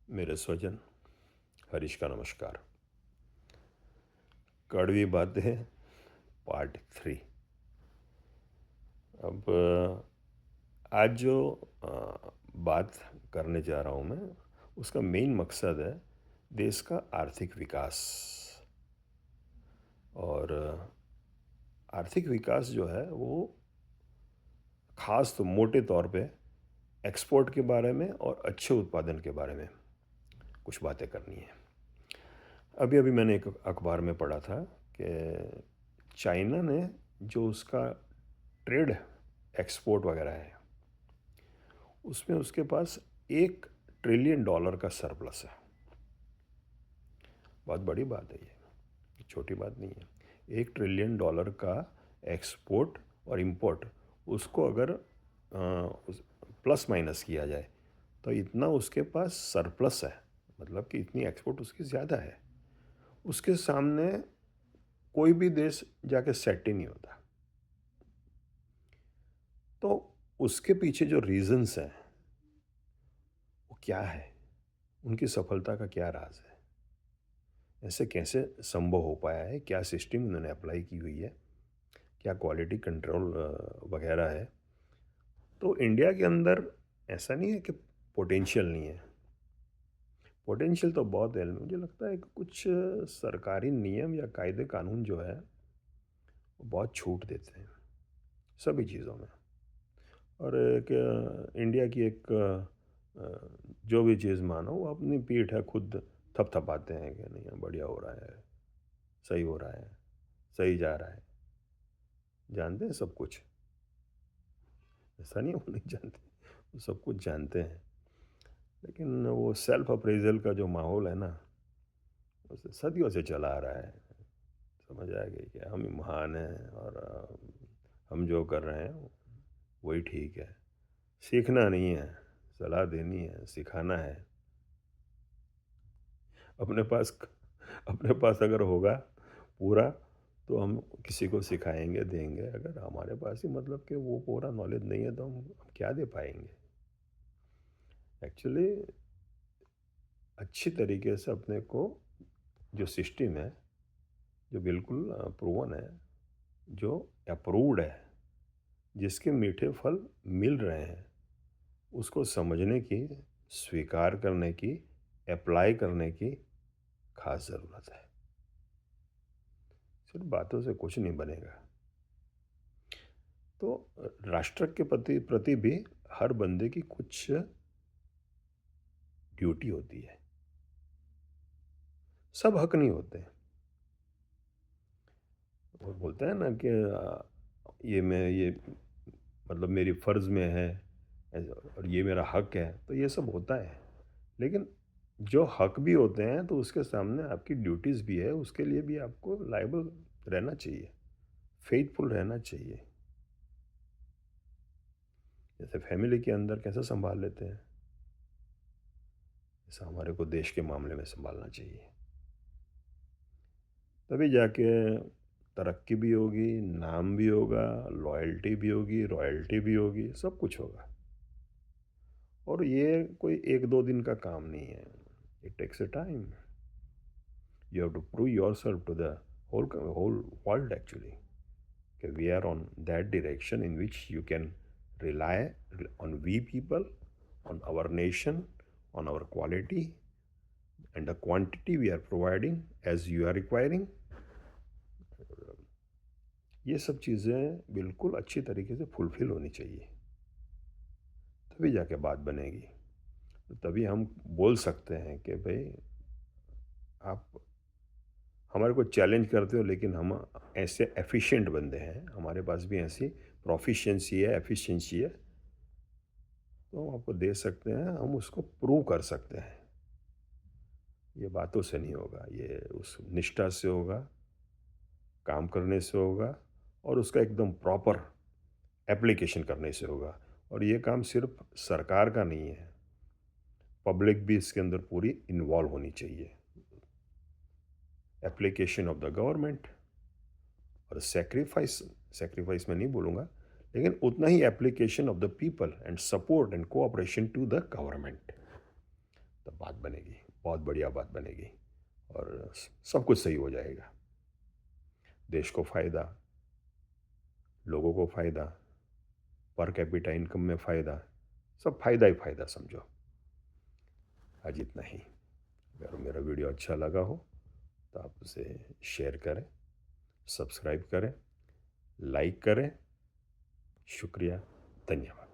मेरे स्वजन हरीश का नमस्कार। कड़वी बातें पार्ट 3। अब आज जो बात करने जा रहा हूँ मैं, उसका मेन मकसद है देश का आर्थिक विकास। और आर्थिक विकास जो है वो ख़ास तो मोटे तौर पे एक्सपोर्ट के बारे में और अच्छे उत्पादन के बारे में कुछ बातें करनी है। अभी अभी मैंने एक अखबार में पढ़ा था कि चाइना ने जो उसका ट्रेड एक्सपोर्ट वगैरह है, उसमें उसके पास $1 ट्रिलियन का सरप्लस है। बहुत बड़ी बात है, ये छोटी बात नहीं है। $1 ट्रिलियन का एक्सपोर्ट और इंपोर्ट, उसको अगर प्लस माइनस किया जाए तो इतना उसके पास सरप्लस है, मतलब कि इतनी एक्सपोर्ट उसकी ज़्यादा है। उसके सामने कोई भी देश जाके सेट ही नहीं होता। तो उसके पीछे जो रीजंस हैं वो क्या है, उनकी सफलता का क्या राज है, ऐसे कैसे संभव हो पाया है, क्या सिस्टम उन्होंने अप्लाई की हुई है, क्या क्वालिटी कंट्रोल वगैरह है। तो इंडिया के अंदर ऐसा नहीं है कि पोटेंशियल नहीं है, पोटेंशियल तो बहुत है। मुझे लगता है कि कुछ सरकारी नियम या कायदे कानून जो है वो बहुत छूट देते हैं सभी चीज़ों में। और एक इंडिया की एक जो भी चीज़ मानो, वो अपनी पीठ है खुद थपथपाते हैं कि नहीं बढ़िया हो रहा है, सही हो रहा है, सही जा रहा है। जानते हैं सब कुछ, ऐसा नहीं है वो नहीं जानते, वो सब कुछ जानते हैं। लेकिन वो सेल्फ अप्रेजल का जो माहौल है ना, उसे सदियों से चला आ रहा है। समझ आ गई कि हम ही महान हैं और हम जो कर रहे हैं वही ठीक है। सीखना नहीं है, सलाह देनी है, सिखाना है। अपने पास अपने पास अगर होगा पूरा, तो हम किसी को सिखाएंगे, देंगे। अगर हमारे पास ही मतलब कि वो पूरा नॉलेज नहीं है तो हम क्या दे पाएंगे। एक्चुअली अच्छी तरीके से अपने को जो सिस्टम है, जो बिल्कुल प्रूवन है, जो अप्रूव्ड है, जिसके मीठे फल मिल रहे हैं, उसको समझने की, स्वीकार करने की, अप्लाई करने की खास ज़रूरत है। सिर्फ बातों से कुछ नहीं बनेगा। तो राष्ट्र के प्रति प्रति भी हर बंदे की कुछ ड्यूटी होती है। सब हक नहीं होते। वो बोलते हैं ना कि ये मैं ये मतलब मेरी फ़र्ज़ में है और ये मेरा हक है, तो ये सब होता है। लेकिन जो हक भी होते हैं तो उसके सामने आपकी ड्यूटीज़ भी है, उसके लिए भी आपको लायबल रहना चाहिए, फेथफुल रहना चाहिए। जैसे फैमिली के अंदर कैसे संभाल लेते हैं, ऐसा हमारे को देश के मामले में संभालना चाहिए। तभी जाके तरक्की भी होगी, नाम भी होगा, लॉयल्टी भी होगी, रॉयल्टी भी होगी, सब कुछ होगा। और ये कोई 1-2 दिन का काम नहीं है। It takes a time. You have to prove yourself to the whole world actually कि we are on that direction in which you can rely on we people, on our nation, on our quality and the quantity we are providing as you are requiring। ये सब चीज़ें बिल्कुल अच्छी तरीके से fulfil होनी चाहिए, तभी जाके बात बनेगी। तो तभी हम बोल सकते हैं कि भई आप हमारे को चैलेंज करते हो, लेकिन हम ऐसे एफ़िशिएंट बंदे हैं, हमारे पास भी ऐसी प्रोफ़िशिएंसी है, एफ़िशिएंसी है, तो हम आपको दे सकते हैं, हम उसको प्रूव कर सकते हैं। ये बातों से नहीं होगा, ये उस निष्ठा से होगा, काम करने से होगा और उसका एकदम प्रॉपर एप्लीकेशन करने से होगा। और ये काम सिर्फ सरकार का नहीं है, पब्लिक भी इसके अंदर पूरी इन्वॉल्व होनी चाहिए। एप्लीकेशन ऑफ द गवर्नमेंट और सैक्रिफाइस, सैक्रिफाइस मैं नहीं बोलूँगा, लेकिन उतना ही application of the people and support and cooperation to the government. द बात बनेगी, बहुत बढ़िया बात बनेगी और सब कुछ सही हो जाएगा। देश को फ़ायदा, लोगों को फ़ायदा, पर कैपिटा इनकम में फ़ायदा, सब फ़ायदा ही फ़ायदा समझो। आज इतना ही। अगर मेरा वीडियो अच्छा लगा हो तो आप उसे शेयर करें, सब्सक्राइब करें, लाइक करें। शुक्रिया, धन्यवाद।